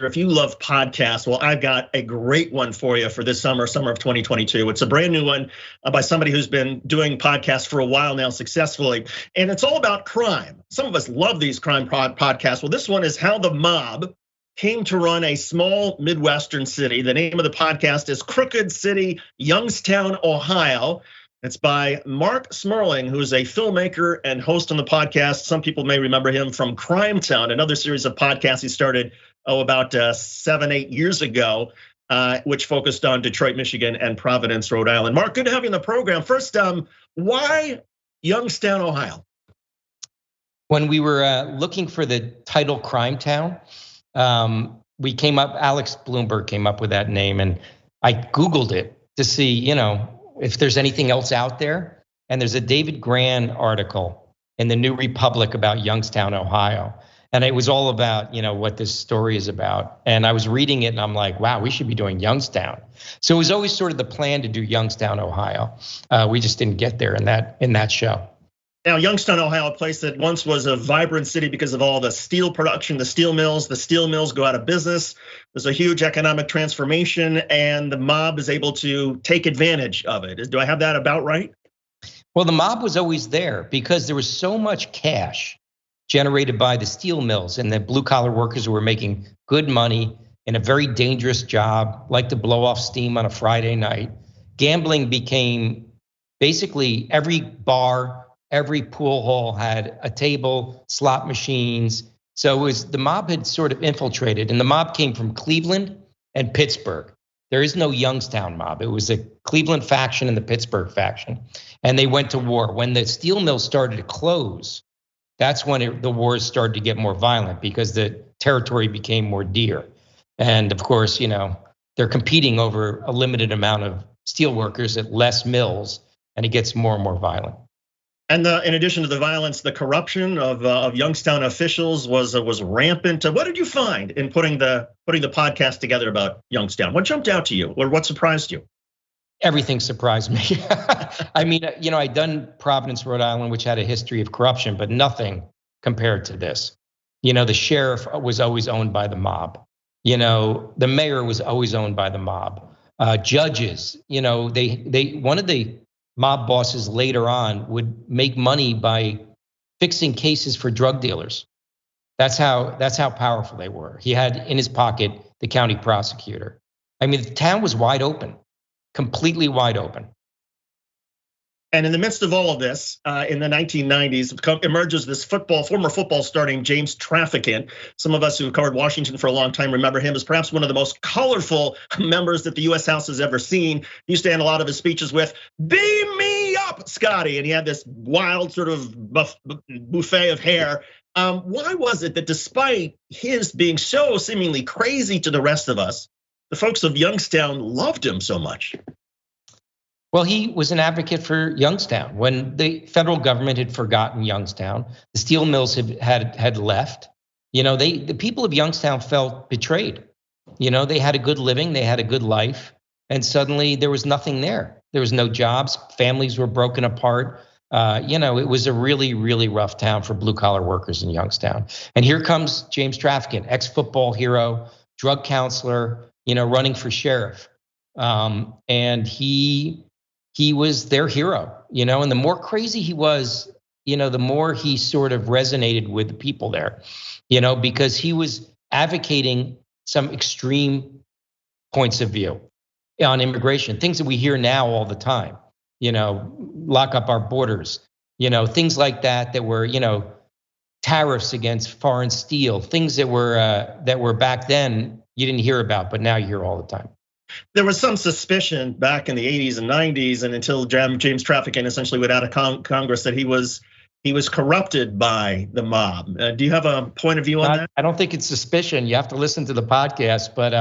If you love podcasts, well, I've got a great one for you for this summer of 2022. It's a brand new one by somebody who's been doing podcasts for a while now successfully. And it's all about crime. Some of us love these crime podcasts. Well, this one is how the mob came to run a small Midwestern city. The name of the podcast is Crooked City, Youngstown, Ohio. It's by Marc Smerling, who's a filmmaker and host on the podcast. Some people may remember him from Crime Town, another series of podcasts he started about 7-8 years ago, which focused on Detroit, Michigan, and Providence, Rhode Island. Marc, good to have you in the program. First, why Youngstown, Ohio? When we were looking for the title Crime Town, we came up, Alex Bloomberg came up with that name, and I Googled it to see, if there's anything else out there. And there's a David Grann article in the New Republic about Youngstown, Ohio. And it was all about, what this story is about. And I was reading it and I'm like, wow, we should be doing Youngstown. So it was always sort of the plan to do Youngstown, Ohio. We just didn't get there in that show. Now, Youngstown, Ohio, a place that once was a vibrant city because of all the steel production, the steel mills go out of business. There's a huge economic transformation and the mob is able to take advantage of it. Do I have that about right? Well, the mob was always there because there was so much cash generated by the steel mills and the blue collar workers who were making good money in a very dangerous job, like to blow off steam on a Friday night. Gambling became basically every bar, every pool hall had a table, slot machines. So it was the mob had sort of infiltrated, and the mob came from Cleveland and Pittsburgh. There is no Youngstown mob. It was a Cleveland faction and the Pittsburgh faction, and they went to war. When the steel mills started to close, that's when the wars started to get more violent because the territory became more dear. And of course, they're competing over a limited amount of steel workers at less mills, and it gets more and more violent. And in addition to the violence, the corruption of Youngstown officials was rampant. What did you find in putting the podcast together about Youngstown? What jumped out to you, or what surprised you? Everything surprised me. I mean, I'd done Providence, Rhode Island, which had a history of corruption, but nothing compared to this. The sheriff was always owned by the mob. The mayor was always owned by the mob. Judges, one of the mob bosses later on would make money by fixing cases for drug dealers. That's how powerful they were. He had in his pocket the county prosecutor. I mean, the town was wide open. Completely wide open. And in the midst of all of this, in the 1990s, emerges this former football star named James Trafficant. Some of us who covered Washington for a long time remember him as perhaps one of the most colorful members that the US House has ever seen. He used to end a lot of his speeches with, "Beam me up, Scotty." And he had this wild sort of buffet of hair. Why was it that despite his being so seemingly crazy to the rest of us, the folks of Youngstown loved him so much? Well, he was an advocate for Youngstown. When the federal government had forgotten Youngstown, the steel mills had left. The people of Youngstown felt betrayed. They had a good living, they had a good life, and suddenly there was nothing there. There was no jobs, families were broken apart. It was a really, really rough town for blue collar workers in Youngstown. And here comes James Trafficant, ex-football hero, drug counselor, running for sheriff. And he was their hero, and the more crazy he was, the more he sort of resonated with the people there, because he was advocating some extreme points of view on immigration, things that we hear now all the time, lock up our borders, things like that were, tariffs against foreign steel, things that were back then you didn't hear about, but now you hear all the time. There was some suspicion back in the 80s and 90s, and until James Trafficant essentially went out of Congress, that he was corrupted by the mob. Do you have a point of view on that? I don't think it's suspicion. You have to listen to the podcast, but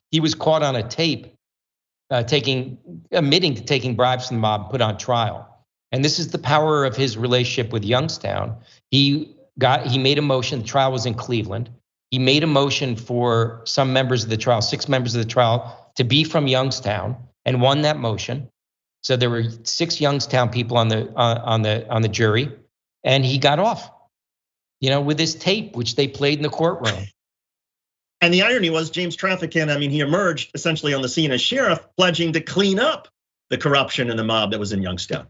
he was caught on a tape admitting to taking bribes from the mob, put on trial. And this is the power of his relationship with Youngstown. He made a motion. The trial was in Cleveland. He made a motion for some members of the trial, 6 members of the trial, to be from Youngstown, and won that motion. So there were 6 Youngstown people on the jury, and he got off. With his tape, which they played in the courtroom. And the irony was James Traficant, I mean, he emerged essentially on the scene as sheriff, pledging to clean up the corruption and the mob that was in Youngstown.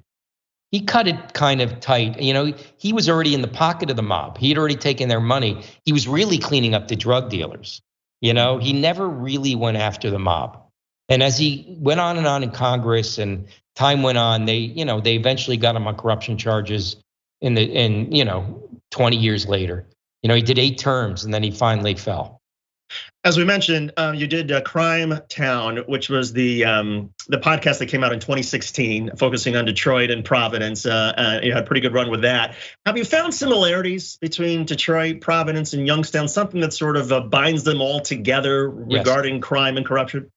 He cut it kind of tight. He was already in the pocket of the mob. He had already taken their money. He was really cleaning up the drug dealers. He never really went after the mob. And as he went on and on in Congress and time went on, they eventually got him on corruption charges in 20 years later. He did 8 terms and then he finally fell. As we mentioned, you did Crime Town, which was the podcast that came out in 2016, focusing on Detroit and Providence. You had a pretty good run with that. Have you found similarities between Detroit, Providence, and Youngstown? Something that sort of binds them all together regarding crime and corruption?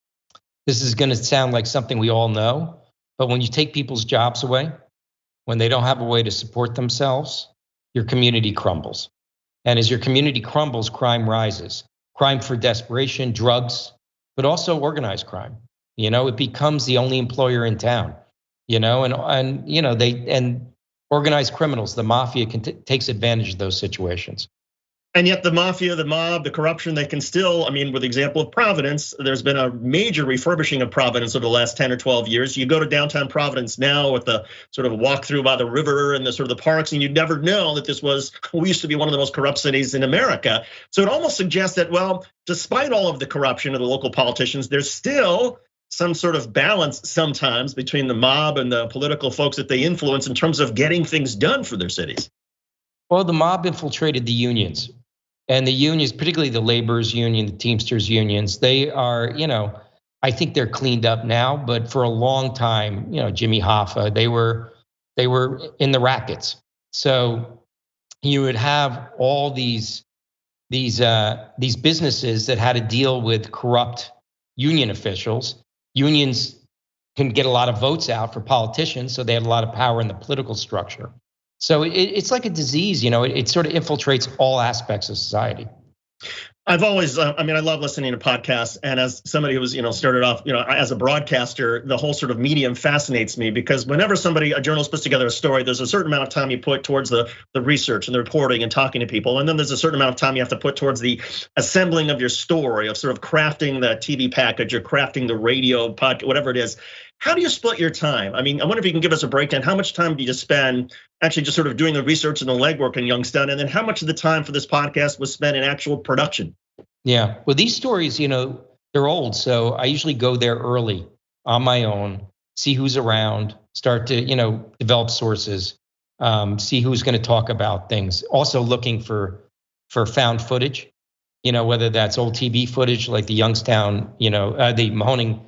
This is going to sound like something we all know, but when you take people's jobs away, when they don't have a way to support themselves, your community crumbles. And as your community crumbles, crime rises. Crime for desperation, drugs, but also organized crime. It becomes the only employer in town. And organized criminals, the mafia takes advantage of those situations. And yet the mafia, the mob, the corruption, they can still, with the example of Providence, there's been a major refurbishing of Providence over the last 10 or 12 years. You go to downtown Providence now with the sort of walk through by the river and the sort of the parks, and you'd never know that we used to be one of the most corrupt cities in America. So it almost suggests that, well, despite all of the corruption of the local politicians, there's still some sort of balance sometimes between the mob and the political folks that they influence in terms of getting things done for their cities. Well, the mob infiltrated the unions. And the unions, particularly the laborers union, the Teamsters unions, they are, I think they're cleaned up now, but for a long time, Jimmy Hoffa, they were in the rackets. So you would have all these businesses that had to deal with corrupt union officials. Unions can get a lot of votes out for politicians, so they had a lot of power in the political structure. So it's like a disease, it sort of infiltrates all aspects of society. I've always, I love listening to podcasts, and as somebody who was, started off, as a broadcaster, the whole sort of medium fascinates me because whenever a journalist puts together a story, there's a certain amount of time you put towards the research and the reporting and talking to people, and then there's a certain amount of time you have to put towards the assembling of your story, of sort of crafting the TV package or crafting the radio podcast, whatever it is. How do you split your time? I wonder if you can give us a breakdown. How much time do you just spend actually just sort of doing the research and the legwork in Youngstown? And then how much of the time for this podcast was spent in actual production? Yeah, well, these stories, they're old. So I usually go there early on my own, see who's around, start to, develop sources, see who's going to talk about things. Also looking for found footage, whether that's old TV footage like the Youngstown, the Mahoning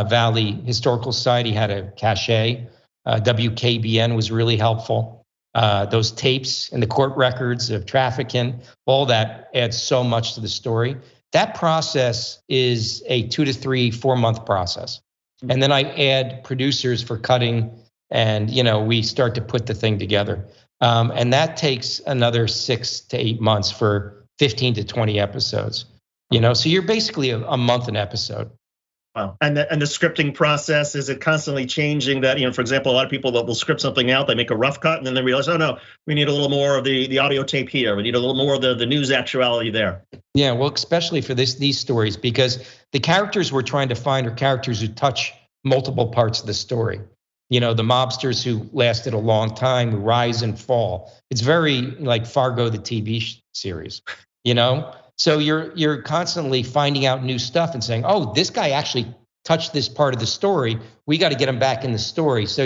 Valley Historical Society had a cache. WKBN was really helpful. Those tapes and the court records of trafficking, all that adds so much to the story. That process is a 2 to 3, 4 month process. And then I add producers for cutting and, we start to put the thing together. And that takes another 6 to 8 months for 15 to 20 episodes, so you're basically a month an episode. Wow. And the scripting process, is it constantly changing that, for example, a lot of people that will script something out, they make a rough cut and then they realize, oh no, we need a little more of the audio tape here. We need a little more of the news actuality there. Yeah, well, especially for these stories, because the characters we're trying to find are characters who touch multiple parts of the story. The mobsters who lasted a long time, who rise and fall. It's very like Fargo, the TV series, So you're constantly finding out new stuff and saying, oh, this guy actually touched this part of the story. We got to get him back in the story. So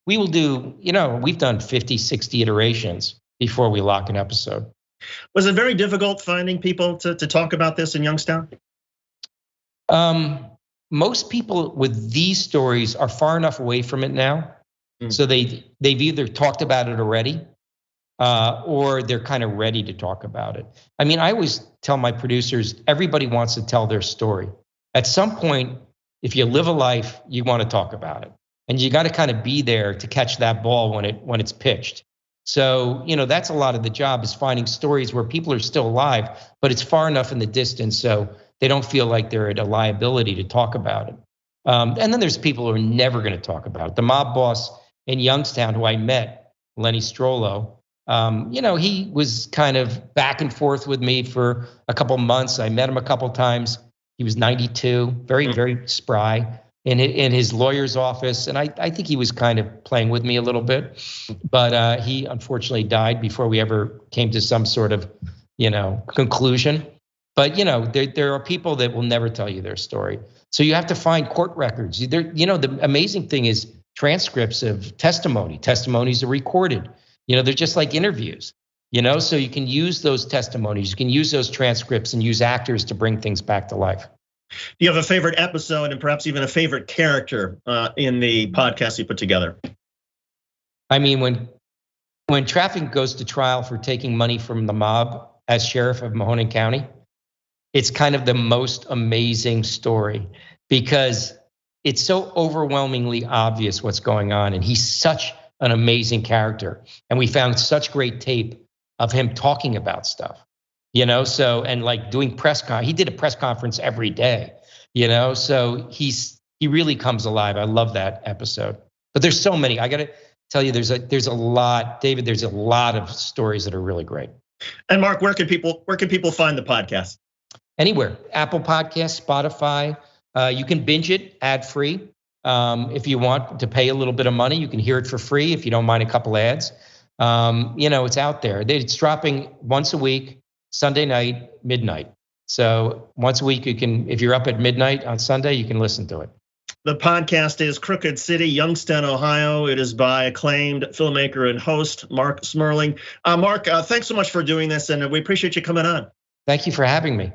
we will do, we've done 50, 60 iterations before we lock an episode. Was it very difficult finding people to talk about this in Youngstown? Most people with these stories are far enough away from it now. So they've either talked about it already, or they're kind of ready to talk about it. I always tell my producers, everybody wants to tell their story. At some point, if you live a life, you want to talk about it. And you got to kind of be there to catch that ball when it's pitched. So, that's a lot of the job, is finding stories where people are still alive, but it's far enough in the distance so they don't feel like they're at a liability to talk about it. And then there's people who are never going to talk about it. The mob boss in Youngstown who I met, Lenny Strollo, He was kind of back and forth with me for a couple months. I met him a couple times. He was 92, very, very spry in his lawyer's office. And I think he was kind of playing with me a little bit, but he unfortunately died before we ever came to some sort of, conclusion. But, there are people that will never tell you their story. So you have to find court records. The amazing thing is transcripts of testimonies are recorded. They're just like interviews, so you can use those testimonies, you can use those transcripts and use actors to bring things back to life. Do you have a favorite episode and perhaps even a favorite character in the podcast you put together? I mean, when Traffic goes to trial for taking money from the mob as sheriff of Mahoning County, it's kind of the most amazing story because it's so overwhelmingly obvious what's going on. And he's such an amazing character. And we found such great tape of him talking about stuff, and like doing he did a press conference every day, so he really comes alive. I love that episode. But there's so many. I got to tell you, there's a lot, David, there's a lot of stories that are really great. And Marc, where can people find the podcast? Anywhere. Apple Podcasts, Spotify. You can binge it ad-free. If you want to pay a little bit of money, you can hear it for free if you don't mind a couple ads. It's out there. It's dropping once a week, Sunday night, midnight. So once a week, if you're up at midnight on Sunday, you can listen to it. The podcast is Crooked City, Youngstown, Ohio. It is by acclaimed filmmaker and host Marc Smerling. Marc, thanks so much for doing this, and we appreciate you coming on. Thank you for having me.